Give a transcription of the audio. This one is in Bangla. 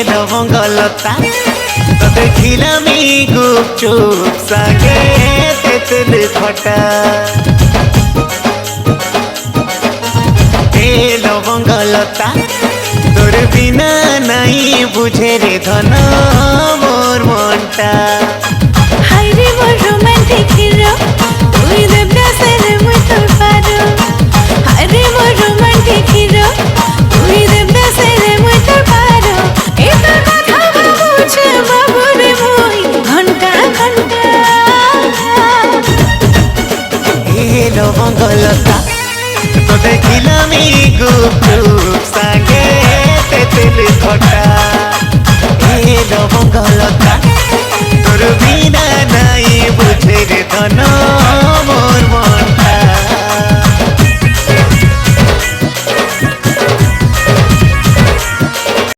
লবঙ্গলতা তো দেখিলামি গুপচুপ সাগে তেতুল খটা এ লবঙ্গলতা তোর বিনা নাই বুঝে রে ধন মোর মনটা হাইরে মোর রোমান্টিক হিরো তুই দেবদাসের মুই তোর পারো হাইরে মোর রোমান্টিক হিরো তুই দেবদাসের মুই তোর পারো এ তোর কথা বুঝে বাবুরে মুই ঘন্টা ঘন্টা এ লবঙ্গলতা তো দেখিলামি গুপচুপ সাগে তেতুল খটা এ লবঙ্গলতা তোর বিনা নাই বুঝে রে ধন